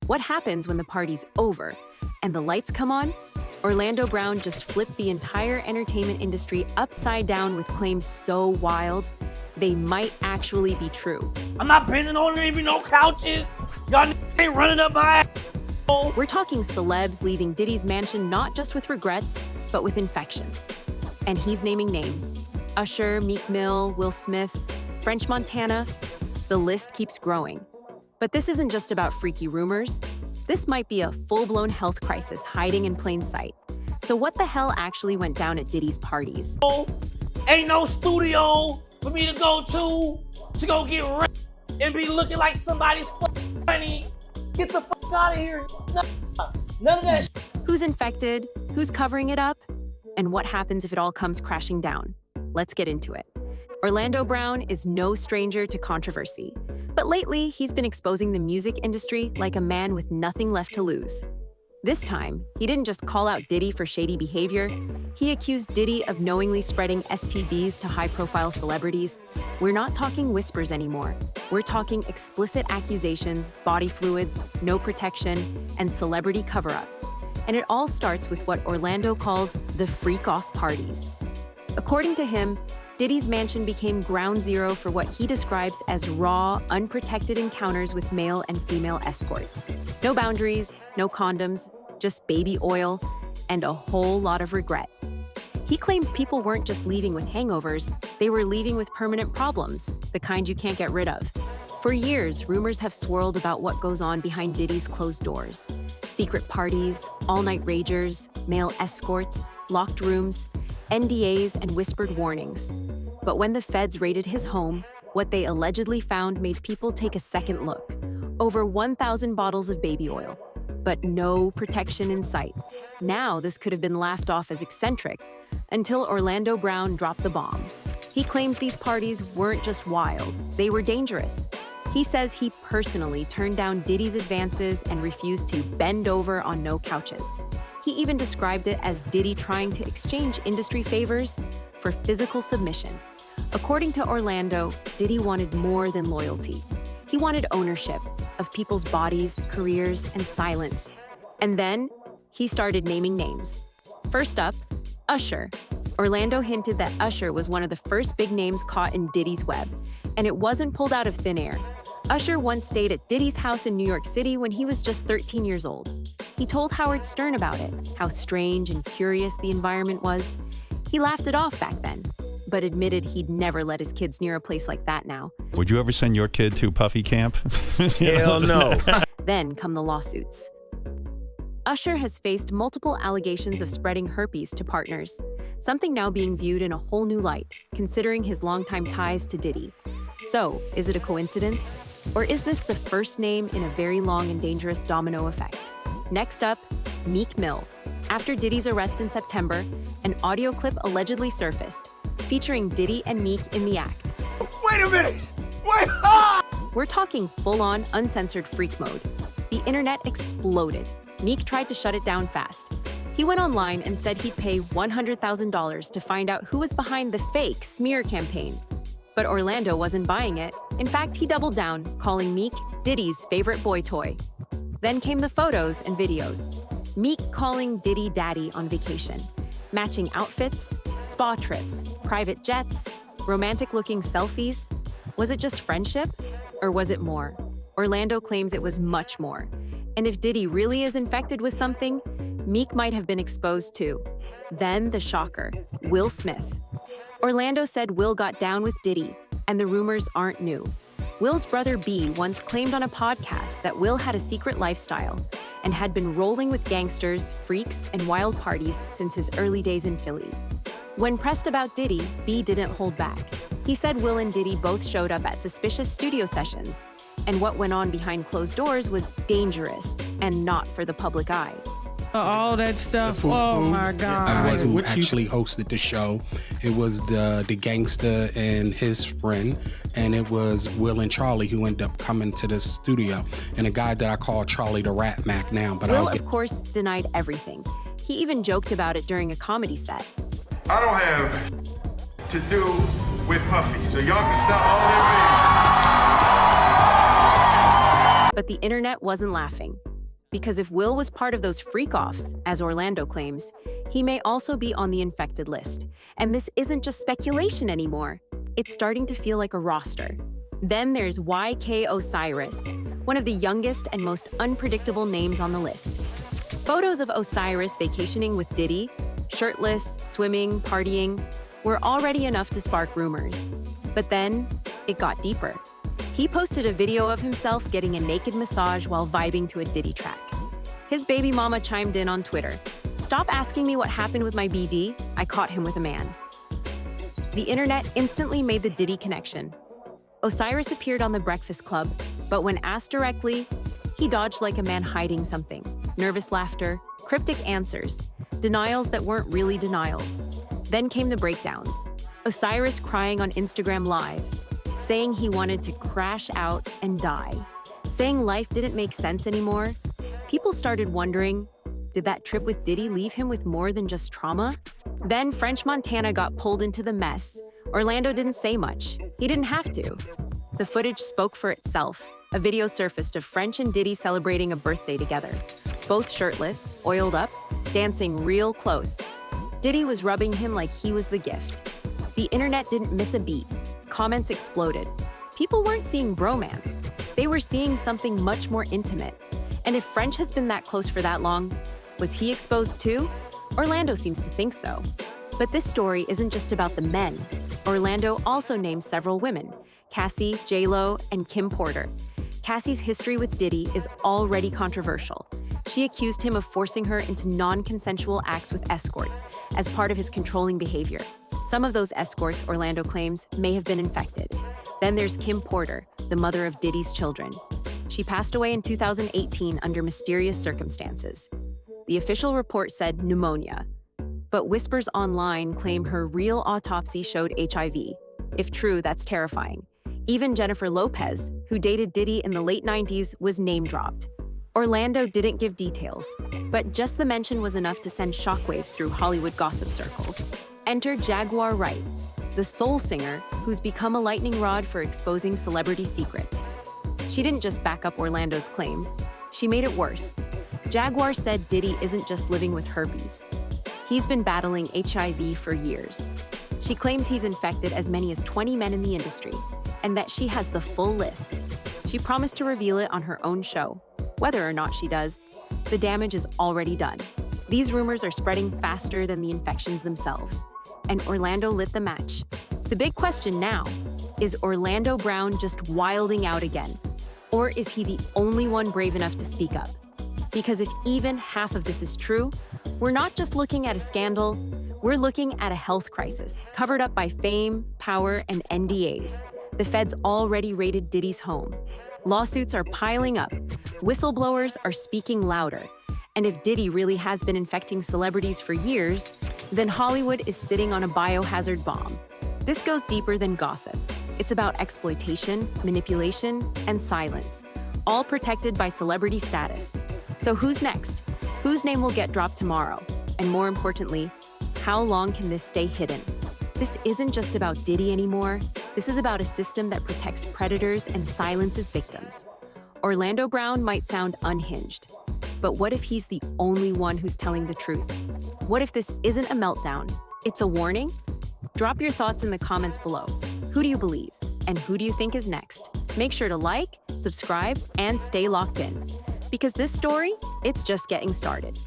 What happens when the party's over and the lights come on? Orlando Brown just flipped the entire entertainment industry upside down with claims so wild, they might actually be true. I'm not bending on even no couches. Y'all ain't running up my ass. We're talking celebs leaving Diddy's mansion not just with regrets, but with infections. And he's naming names. Usher, Meek Mill, Will Smith, French Montana. The list keeps growing. But this isn't just about freaky rumors. This might be a full-blown health crisis hiding in plain sight. So what the hell actually went down at Diddy's parties? Ain't no studio for me to go get ripped and be looking like somebody's funny. Get the fuck out of here. None of that shit. Who's infected? Who's covering it up? And what happens if it all comes crashing down? Let's get into it. Orlando Brown is no stranger to controversy. But lately, he's been exposing the music industry like a man with nothing left to lose. This time, he didn't just call out Diddy for shady behavior. He accused Diddy of knowingly spreading STDs to high-profile celebrities. We're not talking whispers anymore. We're talking explicit accusations, body fluids, no protection, and celebrity cover-ups. And it all starts with what Orlando calls the freak-off parties. According to him, Diddy's mansion became ground zero for what he describes as raw, unprotected encounters with male and female escorts. No boundaries, no condoms, just baby oil, and a whole lot of regret. He claims people weren't just leaving with hangovers, they were leaving with permanent problems, the kind you can't get rid of. For years, rumors have swirled about what goes on behind Diddy's closed doors. Secret parties, all-night ragers, male escorts, locked rooms, NDAs, and whispered warnings. But when the feds raided his home, what they allegedly found made people take a second look. Over 1,000 bottles of baby oil, but no protection in sight. Now, this could have been laughed off as eccentric until Orlando Brown dropped the bomb. He claims these parties weren't just wild, they were dangerous. He says he personally turned down Diddy's advances and refused to bend over on no couches. He even described it as Diddy trying to exchange industry favors for physical submission. According to Orlando, Diddy wanted more than loyalty. He wanted ownership of people's bodies, careers, and silence. And then he started naming names. First up, Usher. Orlando hinted that Usher was one of the first big names caught in Diddy's web, and it wasn't pulled out of thin air. Usher once stayed at Diddy's house in New York City when he was just 13 years old. He told Howard Stern about it, how strange and curious the environment was. He laughed it off back then, but admitted he'd never let his kids near a place like that now. Would you ever send your kid to Puffy camp? Hell no. Then come the lawsuits. Usher has faced multiple allegations of spreading herpes to partners, something now being viewed in a whole new light, considering his longtime ties to Diddy. So, is it a coincidence? Or is this the first name in a very long and dangerous domino effect? Next up, Meek Mill. After Diddy's arrest in September, an audio clip allegedly surfaced, featuring Diddy and Meek in the act. Wait a minute! Wait! Ah! We're talking full-on, uncensored freak mode. The internet exploded. Meek tried to shut it down fast. He went online and said he'd pay $100,000 to find out who was behind the fake smear campaign. But Orlando wasn't buying it. In fact, he doubled down, calling Meek Diddy's favorite boy toy. Then came the photos and videos. Meek calling Diddy daddy on vacation. Matching outfits, spa trips, private jets, romantic-looking selfies. Was it just friendship? Or was it more? Orlando claims it was much more. And if Diddy really is infected with something, Meek might have been exposed too. Then the shocker, Will Smith. Orlando said Will got down with Diddy, and the rumors aren't new. Will's brother B once claimed on a podcast that Will had a secret lifestyle and had been rolling with gangsters, freaks, and wild parties since his early days in Philly. When pressed about Diddy, B didn't hold back. He said Will and Diddy both showed up at suspicious studio sessions, and what went on behind closed doors was dangerous and not for the public eye. All that stuff. Oh my God. Who actually hosted the show. It was the gangster and his friend, and it was Will and Charlie who ended up coming to the studio, and a guy that I call Charlie the Rat Mac now. But Will, of course, denied everything. He even joked about it during a comedy set. I don't have to do with Puffy, so y'all can stop all that. But the internet wasn't laughing. Because if Will was part of those freak-offs, as Orlando claims, he may also be on the infected list. And this isn't just speculation anymore. It's starting to feel like a roster. Then there's YK Osiris, one of the youngest and most unpredictable names on the list. Photos of Osiris vacationing with Diddy, shirtless, swimming, partying, were already enough to spark rumors. But then, it got deeper. He posted a video of himself getting a naked massage while vibing to a Diddy track. His baby mama chimed in on Twitter, "Stop asking me what happened with my BD, I caught him with a man." The internet instantly made the Diddy connection. Osiris appeared on The Breakfast Club, but when asked directly, he dodged like a man hiding something. Nervous laughter, cryptic answers, denials that weren't really denials. Then came the breakdowns. Osiris crying on Instagram Live, saying he wanted to crash out and die, saying life didn't make sense anymore. People started wondering, did that trip with Diddy leave him with more than just trauma? Then French Montana got pulled into the mess. Orlando didn't say much. He didn't have to. The footage spoke for itself. A video surfaced of French and Diddy celebrating a birthday together. Both shirtless, oiled up, dancing real close. Diddy was rubbing him like he was the gift. The internet didn't miss a beat. Comments exploded. People weren't seeing bromance. They were seeing something much more intimate. And if French has been that close for that long, was he exposed too? Orlando seems to think so. But this story isn't just about the men. Orlando also named several women, Cassie, J-Lo, and Kim Porter. Cassie's history with Diddy is already controversial. She accused him of forcing her into non-consensual acts with escorts as part of his controlling behavior. Some of those escorts, Orlando claims, may have been infected. Then there's Kim Porter, the mother of Diddy's children. She passed away in 2018 under mysterious circumstances. The official report said pneumonia, but whispers online claim her real autopsy showed HIV. If true, that's terrifying. Even Jennifer Lopez, who dated Diddy in the late 90s, was name-dropped. Orlando didn't give details, but just the mention was enough to send shockwaves through Hollywood gossip circles. Enter Jaguar Wright, the soul singer who's become a lightning rod for exposing celebrity secrets. She didn't just back up Orlando's claims, she made it worse. Jaguar said Diddy isn't just living with herpes. He's been battling HIV for years. She claims he's infected as many as 20 men in the industry, and that she has the full list. She promised to reveal it on her own show. Whether or not she does, the damage is already done. These rumors are spreading faster than the infections themselves, and Orlando lit the match. The big question now, is Orlando Brown just wilding out again? Or is he the only one brave enough to speak up? Because if even half of this is true, we're not just looking at a scandal, we're looking at a health crisis, covered up by fame, power, and NDAs. The feds already raided Diddy's home. Lawsuits are piling up. Whistleblowers are speaking louder. And if Diddy really has been infecting celebrities for years, then Hollywood is sitting on a biohazard bomb. This goes deeper than gossip. It's about exploitation, manipulation, and silence, all protected by celebrity status. So who's next? Whose name will get dropped tomorrow? And more importantly, how long can this stay hidden? This isn't just about Diddy anymore. This is about a system that protects predators and silences victims. Orlando Brown might sound unhinged, but what if he's the only one who's telling the truth? What if this isn't a meltdown? It's a warning? Drop your thoughts in the comments below. Who do you believe? And who do you think is next? Make sure to like, subscribe, and stay locked in. Because this story, it's just getting started.